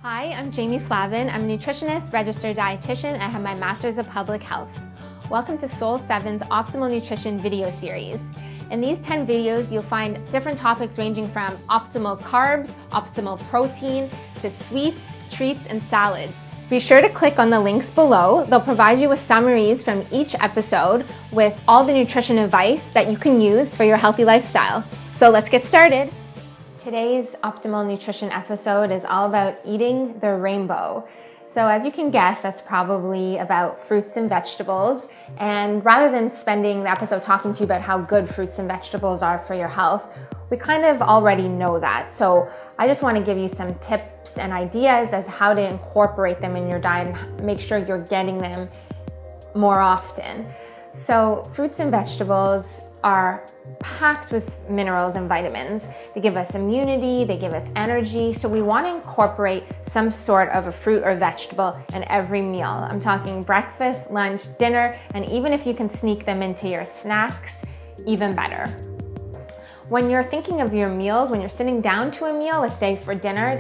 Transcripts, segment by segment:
Hi, I'm Jamie Slavin. I'm a nutritionist, registered dietitian, and I have my Master's of Public Health. Welcome to Soul7's Optimal Nutrition video series. In these 10 videos, you'll find different topics ranging from optimal carbs, optimal protein, to sweets, treats, and salads. Be sure to click on the links below. They'll provide you with summaries from each episode with all the nutrition advice that you can use for your healthy lifestyle. So let's get started. Today's optimal nutrition episode is all about eating the rainbow. So as you can guess, that's probably about fruits and vegetables. And rather than spending the episode talking to you about how good fruits and vegetables are for your health, we kind of already know that. So I just want to give you some tips and ideas as how to incorporate them in your diet and make sure you're getting them more often. So fruits and vegetables are packed with minerals and vitamins. They give us immunity, they give us energy. So we want to incorporate some sort of a fruit or vegetable in every meal. I'm talking breakfast, lunch, dinner, and even if you can sneak them into your snacks, even better. When you're thinking of your meals, when you're sitting down to a meal, let's say for dinner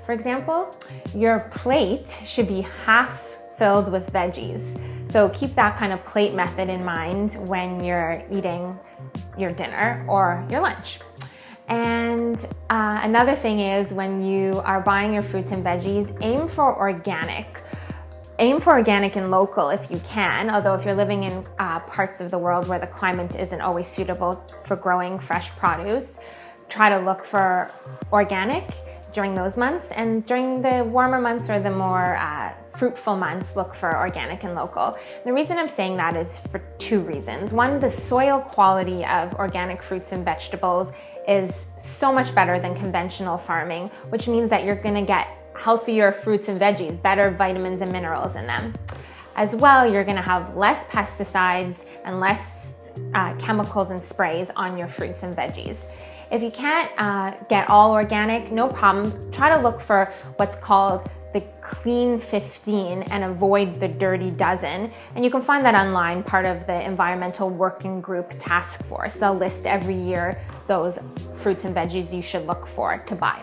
for example, your plate should be half filled with veggies. So keep that kind of plate method in mind when you're eating your dinner or your lunch. And another thing is when you are buying your fruits and veggies, aim for organic. Aim for organic and local if you can, although if you're living in parts of the world where the climate isn't always suitable for growing fresh produce, try to look for organic during those months, and during the warmer months or the more fruitful months, look for organic and local. The reason I'm saying that is for two reasons. One, the soil quality of organic fruits and vegetables is so much better than conventional farming, which means that you're gonna get healthier fruits and veggies, better vitamins and minerals in them. As well, you're gonna have less pesticides and less chemicals and sprays on your fruits and veggies. If you can't get all organic, no problem. Try to look for what's called the Clean 15 and avoid the Dirty Dozen. And you can find that online, part of the Environmental Working Group Task Force. They'll list every year those fruits and veggies you should look for to buy.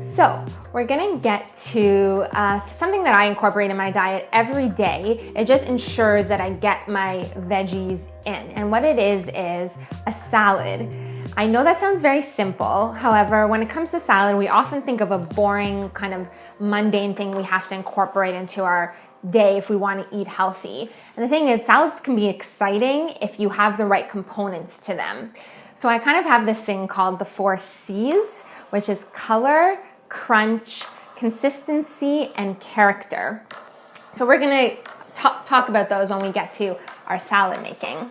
So we're gonna get to something that I incorporate in my diet every day. It just ensures that I get my veggies in. And what it is a salad. I know that sounds very simple. However, when it comes to salad, we often think of a boring, kind of mundane thing we have to incorporate into our day if we want to eat healthy. And the thing is, salads can be exciting if you have the right components to them. So I kind of have this thing called the 4 C's, which is color, crunch, consistency, and character. So we're gonna talk about those when we get to our salad making.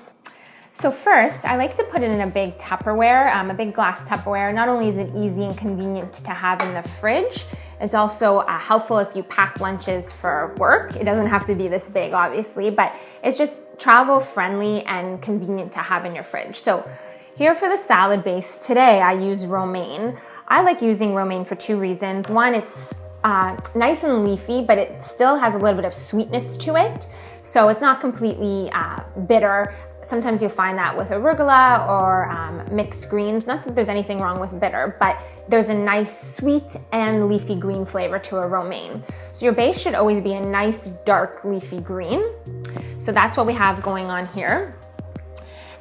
So first, I like to put it in a big Tupperware, a big glass Tupperware. Not only is it easy and convenient to have in the fridge, it's also helpful if you pack lunches for work. It doesn't have to be this big, obviously, but it's just travel friendly and convenient to have in your fridge. So here for the salad base today, I use romaine. I like using romaine for 2 reasons. One, it's nice and leafy, but it still has a little bit of sweetness to it. So it's not completely bitter. Sometimes you'll find that with arugula or mixed greens. Not that there's anything wrong with bitter, but there's a nice sweet and leafy green flavor to a romaine. So your base should always be a nice dark leafy green. So that's what we have going on here.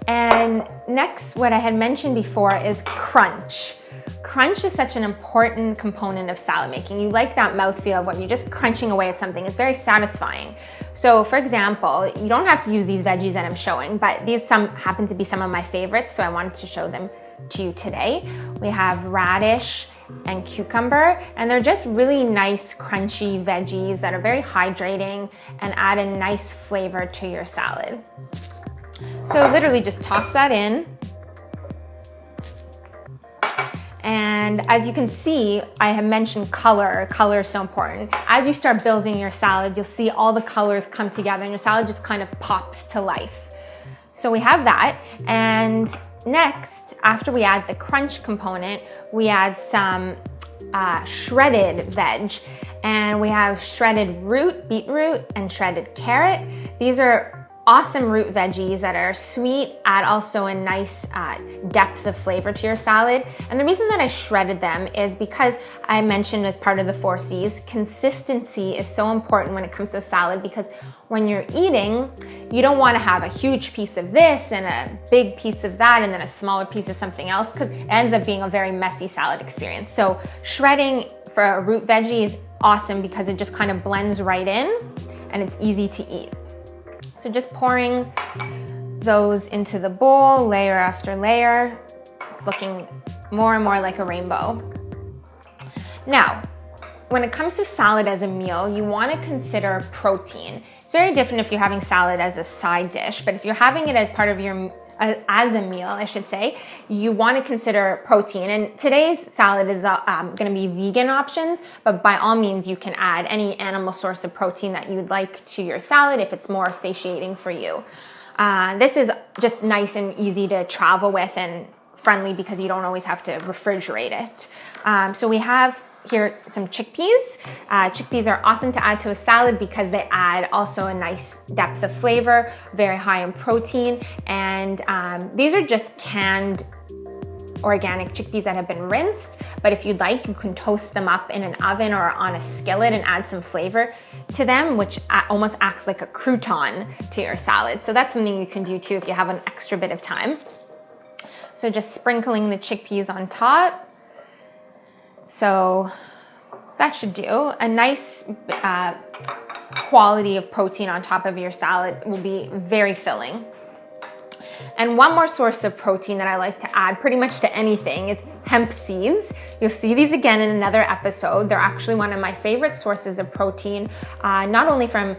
And next, what I had mentioned before is crunch. Crunch is such an important component of salad making. You like that mouthfeel of what you're just crunching away at something. It's very satisfying. So for example, you don't have to use these veggies that I'm showing, but these happen to be some of my favorites, so I wanted to show them to you today. We have radish and cucumber, and they're just really nice crunchy veggies that are very hydrating and add a nice flavor to your salad. So literally just toss that in. And as you can see, I have mentioned color. Color is so important. As you start building your salad, you'll see all the colors come together and your salad just kind of pops to life. So we have that. And next, after we add the crunch component, we add some shredded veg. And we have shredded beetroot, and shredded carrot. These are awesome root veggies that are sweet, add also a nice depth of flavor to your salad. And the reason that I shredded them is because I mentioned as part of the 4 C's, consistency is so important when it comes to salad, because when you're eating, you don't want to have a huge piece of this and a big piece of that and then a smaller piece of something else, because it ends up being a very messy salad experience. So shredding for a root veggie is awesome because it just kind of blends right in and it's easy to eat. So just pouring those into the bowl, layer after layer. It's looking more and more like a rainbow. Now, when it comes to salad as a meal, you want to consider protein. It's very different if you're having salad as a side dish, but if you're having it as part of your as a meal, I should say, you want to consider protein. And today's salad is going to be vegan options, but by all means, you can add any animal source of protein that you'd like to your salad if it's more satiating for you. This is just nice and easy to travel with and friendly because you don't always have to refrigerate it. So we have here some chickpeas. Chickpeas are awesome to add to a salad because they add also a nice depth of flavor, very high in protein, and these are just canned organic chickpeas that have been rinsed, but if you'd like, you can toast them up in an oven or on a skillet and add some flavor to them, which almost acts like a crouton to your salad. So that's something you can do too if you have an extra bit of time. So just sprinkling the chickpeas on top. So that should do. A nice quality of protein on top of your salad will be very filling. And one more source of protein that I like to add pretty much to anything is hemp seeds. You'll see these again in another episode. They're actually one of my favorite sources of protein, not only from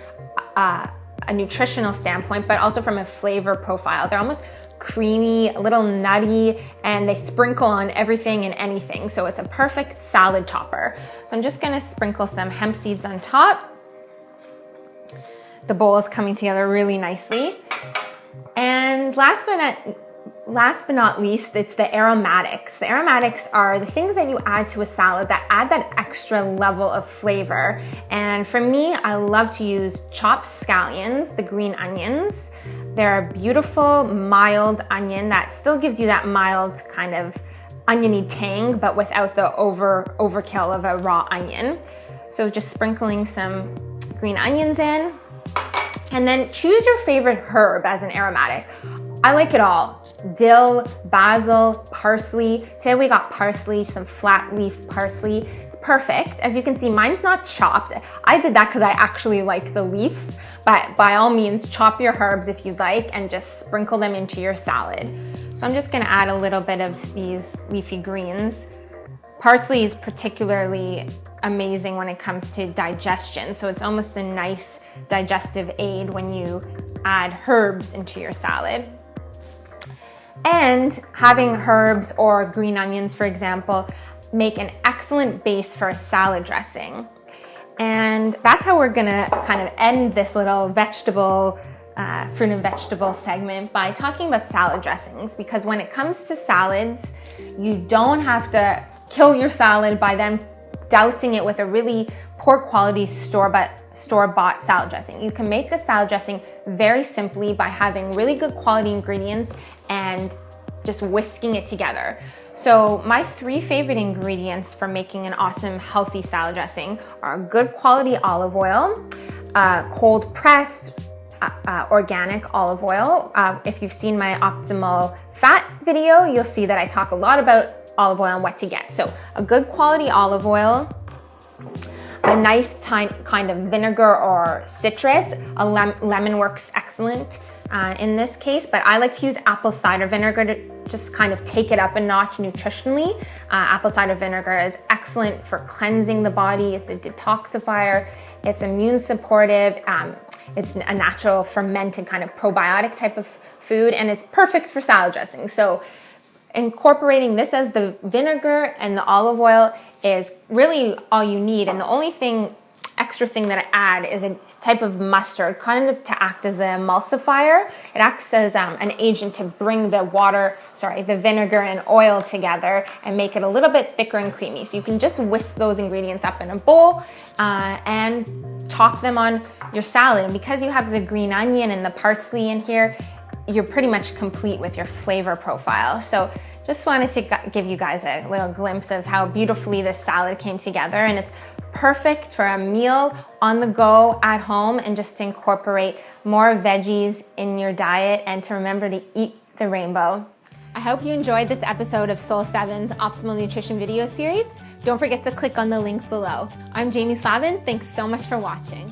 a nutritional standpoint, but also from a flavor profile. They're almost creamy, a little nutty, and they sprinkle on everything and anything. So it's a perfect salad topper. So I'm just gonna sprinkle some hemp seeds on top. The bowl is coming together really nicely. And last but not least, it's the aromatics. The aromatics are the things that you add to a salad that add that extra level of flavor. And for me, I love to use chopped scallions, the green onions. They're a beautiful, mild onion that still gives you that mild kind of oniony tang, but without the overkill of a raw onion. So just sprinkling some green onions in. And then choose your favorite herb as an aromatic. I like it all. Dill, basil, parsley. Today we got parsley, some flat leaf parsley. It's perfect. As you can see, mine's not chopped. I did that because I actually like the leaf, but by all means, chop your herbs if you'd like and just sprinkle them into your salad. So I'm just gonna add a little bit of these leafy greens. Parsley is particularly amazing when it comes to digestion, so it's almost a nice digestive aid when you add herbs into your salad. And having herbs or green onions, for example, make an excellent base for a salad dressing. And that's how we're gonna kind of end this little vegetable, fruit and vegetable segment by talking about salad dressings, because when it comes to salads, you don't have to kill your salad by then dousing it with a really poor quality store-bought salad dressing. You can make a salad dressing very simply by having really good quality ingredients and just whisking it together. So my 3 favorite ingredients for making an awesome healthy salad dressing are good quality olive oil, cold pressed organic olive oil. If you've seen my optimal fat video, you'll see that I talk a lot about olive oil and what to get. So a good quality olive oil, a nice kind of vinegar or citrus. A lemon works excellent in this case, but I like to use apple cider vinegar to just kind of take it up a notch nutritionally. Apple cider vinegar is excellent for cleansing the body. It's a detoxifier. It's immune supportive. It's a natural fermented kind of probiotic type of food, and it's perfect for salad dressing. So incorporating this as the vinegar and the olive oil is really all you need. And the only extra thing that I add is type of mustard, kind of to act as an emulsifier. It acts as an agent to bring the vinegar and oil together and make it a little bit thicker and creamy. So you can just whisk those ingredients up in a bowl and toss them on your salad. And because you have the green onion and the parsley in here, you're pretty much complete with your flavor profile. So just wanted to give you guys a little glimpse of how beautifully this salad came together, and it's perfect for a meal on the go at home and just to incorporate more veggies in your diet and to remember to eat the rainbow. I hope you enjoyed this episode of Soul 7's Optimal Nutrition video series. Don't forget to click on the link below. I'm Jamie Slavin. Thanks so much for watching.